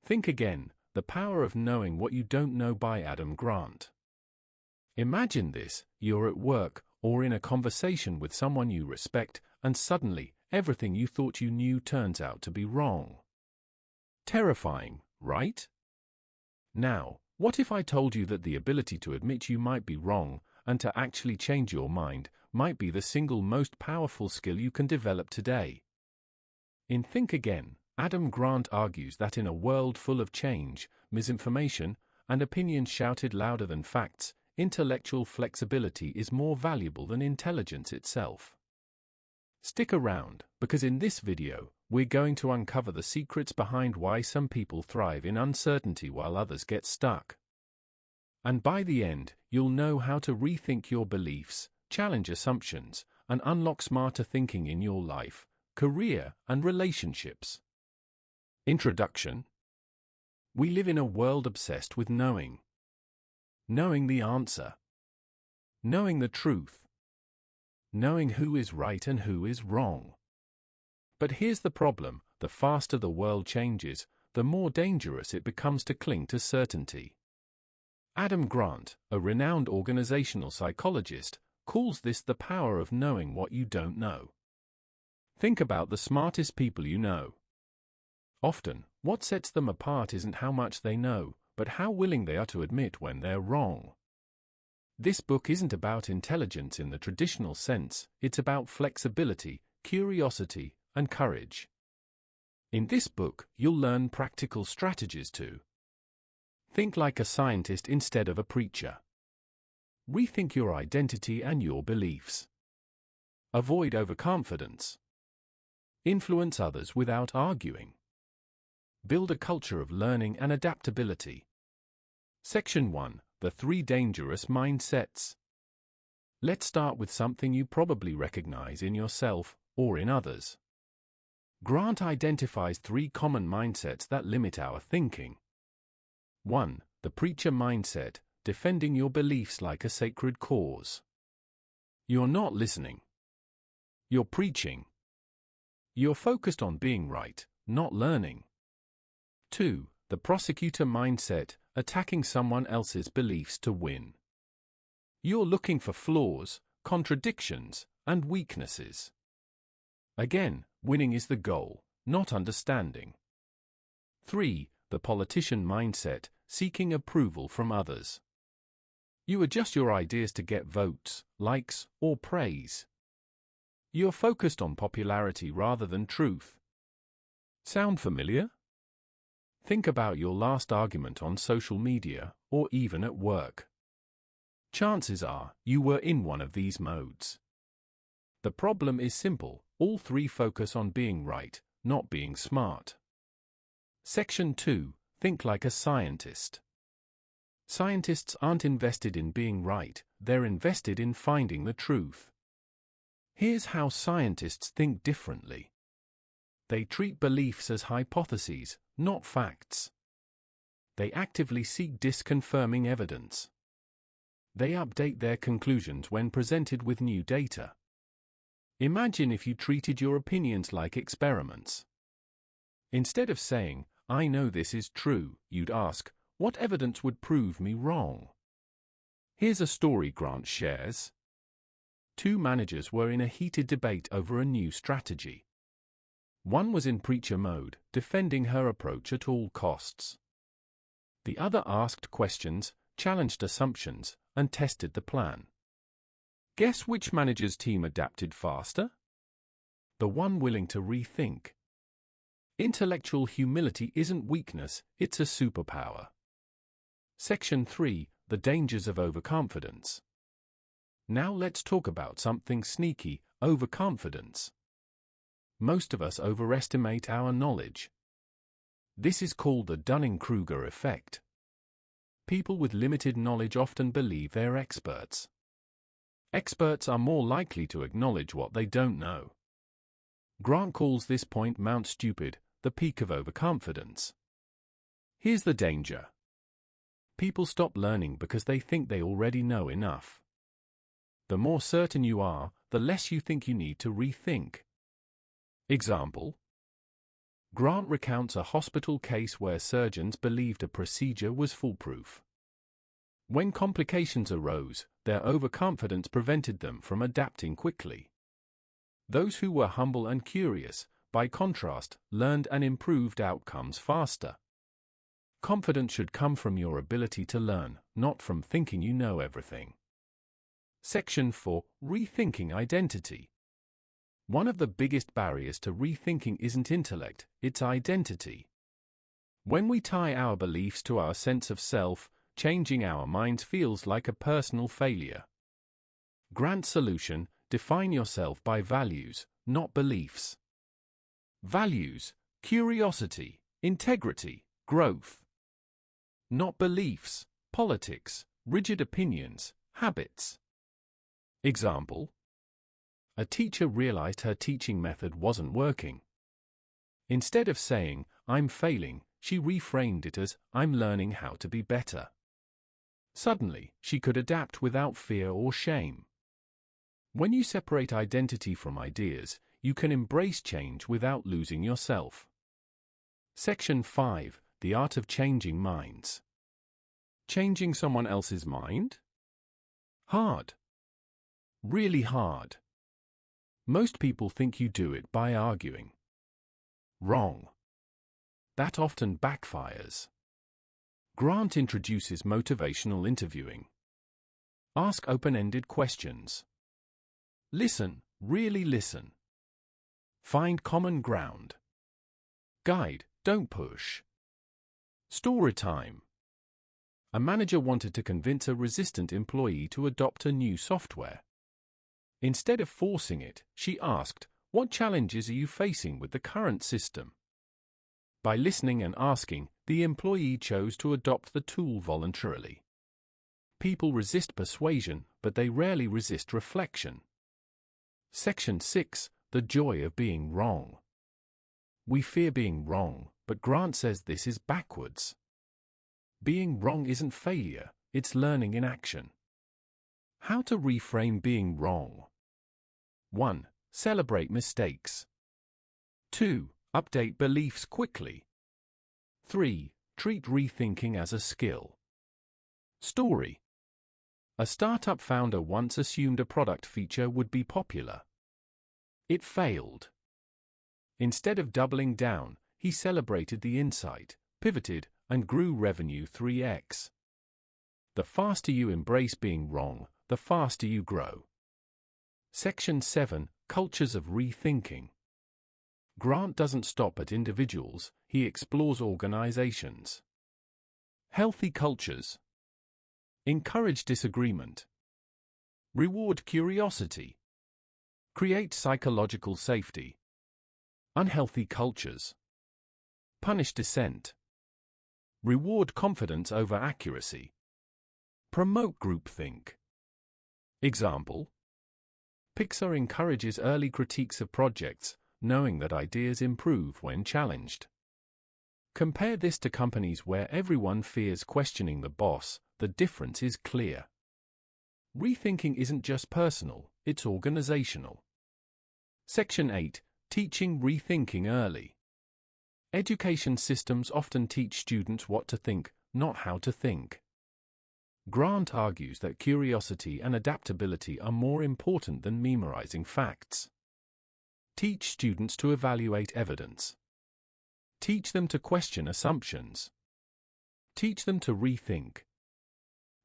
Think Again, The Power of Knowing What You Don't Know by Adam Grant. Imagine this: you're at work, or in a conversation with someone you respect, and suddenly, everything you thought you knew turns out to be wrong. Terrifying, right? Now, what if I told you that the ability to admit you might be wrong, and to actually change your mind, might be the single most powerful skill you can develop today? In Think Again, Adam Grant argues that in a world full of change, misinformation, and opinions shouted louder than facts, intellectual flexibility is more valuable than intelligence itself. Stick around, because in this video, we're going to uncover the secrets behind why some people thrive in uncertainty while others get stuck. And by the end, you'll know how to rethink your beliefs, challenge assumptions, and unlock smarter thinking in your life, career, and relationships. Introduction. We live in a world obsessed with knowing. Knowing the answer. Knowing the truth. Knowing who is right and who is wrong. But here's the problem: the faster the world changes, the more dangerous it becomes to cling to certainty. Adam Grant, a renowned organizational psychologist, calls this the power of knowing what you don't know. Think about the smartest people you know. Often, what sets them apart isn't how much they know, but how willing they are to admit when they're wrong. This book isn't about intelligence in the traditional sense, it's about flexibility, curiosity, and courage. In this book, you'll learn practical strategies to think like a scientist instead of a preacher. Rethink your identity and your beliefs. Avoid overconfidence. Influence others without arguing. Build a culture of learning and adaptability. Section 1. The 3 Dangerous Mindsets. Let's start with something you probably recognize in yourself or in others. Grant identifies 3 common mindsets that limit our thinking. 1. The preacher mindset, defending your beliefs like a sacred cause. You're not listening. You're preaching. You're focused on being right, not learning. 2. The prosecutor mindset, attacking someone else's beliefs to win. You're looking for flaws, contradictions, and weaknesses. Again, winning is the goal, not understanding. 3. The politician mindset, seeking approval from others. You adjust your ideas to get votes, likes, or praise. You're focused on popularity rather than truth. Sound familiar? Think about your last argument on social media, or even at work. Chances are, you were in one of these modes. The problem is simple: all 3 focus on being right, not being smart. Section 2. Think like a scientist. Scientists aren't invested in being right, they're invested in finding the truth. Here's how scientists think differently. They treat beliefs as hypotheses, not facts. They actively seek disconfirming evidence. They update their conclusions when presented with new data. Imagine if you treated your opinions like experiments. Instead of saying, "I know this is true," you'd ask, "What evidence would prove me wrong?" Here's a story Grant shares. 2 managers were in a heated debate over a new strategy. One was in preacher mode, defending her approach at all costs. The other asked questions, challenged assumptions, and tested the plan. Guess which manager's team adapted faster? The one willing to rethink. Intellectual humility isn't weakness, it's a superpower. Section 3. The Dangers of Overconfidence. Now let's talk about something sneaky: overconfidence. Most of us overestimate our knowledge. This is called the Dunning-Kruger effect. People with limited knowledge often believe they're experts. Experts are more likely to acknowledge what they don't know. Grant calls this point Mount Stupid, the peak of overconfidence. Here's the danger. People stop learning because they think they already know enough. The more certain you are, the less you think you need to rethink. Example: Grant recounts a hospital case where surgeons believed a procedure was foolproof. When complications arose, their overconfidence prevented them from adapting quickly. Those who were humble and curious, by contrast, learned and improved outcomes faster. Confidence should come from your ability to learn, not from thinking you know everything. Section 4. Rethinking identity. One of the biggest barriers to rethinking isn't intellect, it's identity. When we tie our beliefs to our sense of self, changing our minds feels like a personal failure. Grant's solution: define yourself by values, not beliefs. Values: curiosity, integrity, growth. Not beliefs: politics, rigid opinions, habits. Example: a teacher realized her teaching method wasn't working. Instead of saying, "I'm failing," she reframed it as, "I'm learning how to be better." Suddenly, she could adapt without fear or shame. When you separate identity from ideas, you can embrace change without losing yourself. Section 5. The art of changing minds. Changing someone else's mind? Hard. Really hard. Most people think you do it by arguing. Wrong. That often backfires. Grant introduces motivational interviewing. Ask open-ended questions. Listen, really listen. Find common ground. Guide, don't push. Story time. A manager wanted to convince a resistant employee to adopt a new software. Instead of forcing it, she asked, "What challenges are you facing with the current system?" By listening and asking, the employee chose to adopt the tool voluntarily. People resist persuasion, but they rarely resist reflection. Section 6. The joy of being wrong. We fear being wrong, but Grant says this is backwards. Being wrong isn't failure, it's learning in action. How to reframe being wrong. 1. Celebrate mistakes. 2. Update beliefs quickly. 3. Treat rethinking as a skill. Story. A startup founder once assumed a product feature would be popular. It failed. Instead of doubling down, he celebrated the insight, pivoted, and grew revenue 3x. The faster you embrace being wrong, the faster you grow. Section 7. Cultures of rethinking. Grant doesn't stop at individuals, he explores organizations. Healthy cultures. Encourage disagreement. Reward curiosity. Create psychological safety. Unhealthy cultures. Punish dissent. Reward confidence over accuracy. Promote groupthink. Example: Pixar encourages early critiques of projects, knowing that ideas improve when challenged. Compare this to companies where everyone fears questioning the boss, the difference is clear. Rethinking isn't just personal, it's organizational. Section 8. Teaching rethinking early. Education systems often teach students what to think, not how to think. Grant argues that curiosity and adaptability are more important than memorizing facts. Teach students to evaluate evidence. Teach them to question assumptions. Teach them to rethink.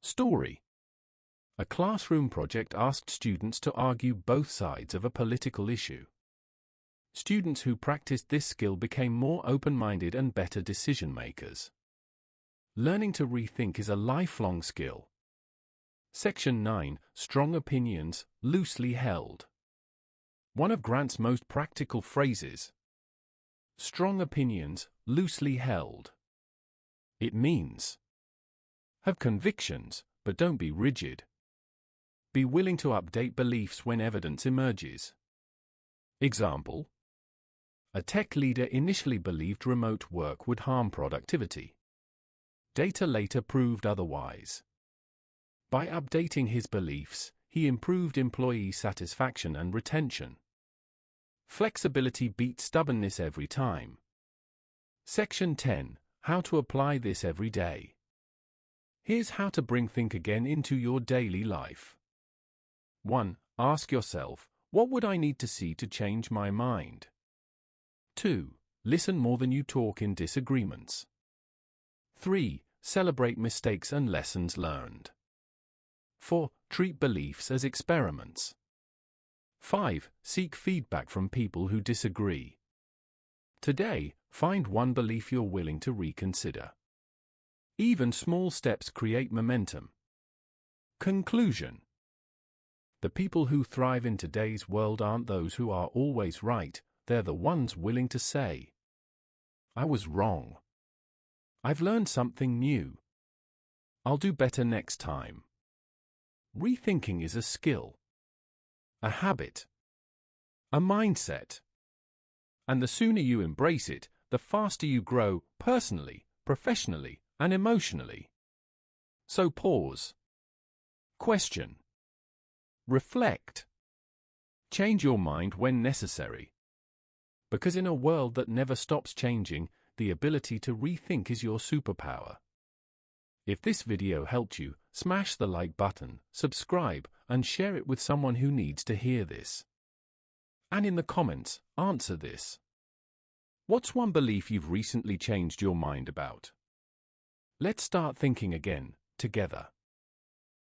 Story. A classroom project asked students to argue both sides of a political issue. Students who practiced this skill became more open-minded and better decision-makers. Learning to rethink is a lifelong skill. Section 9. Strong opinions, loosely held. One of Grant's most practical phrases. Strong opinions, loosely held. It means: have convictions, but don't be rigid. Be willing to update beliefs when evidence emerges. Example: a tech leader initially believed remote work would harm productivity. Data later proved otherwise. By updating his beliefs, he improved employee satisfaction and retention. Flexibility beats stubbornness every time. Section 10. How to apply this every day. Here's how to bring think again into your daily life. 1. Ask yourself, what would I need to see to change my mind? 2. Listen more than you talk in disagreements. 3. Celebrate mistakes and lessons learned. 4. Treat beliefs as experiments. 5. Seek feedback from people who disagree. Today, find one belief you're willing to reconsider. Even small steps create momentum. Conclusion. The people who thrive in today's world aren't those who are always right, they're the ones willing to say, I was wrong. I've learned something new. I'll do better next time. Rethinking is a skill, a habit, a mindset. And the sooner you embrace it, the faster you grow personally, professionally, and emotionally. So pause. Question. Reflect. Change your mind when necessary. Because in a world that never stops changing, the ability to rethink is your superpower. If this video helped you, smash the like button, subscribe, and share it with someone who needs to hear this. And in the comments, answer this. What's one belief you've recently changed your mind about? Let's start thinking again, together.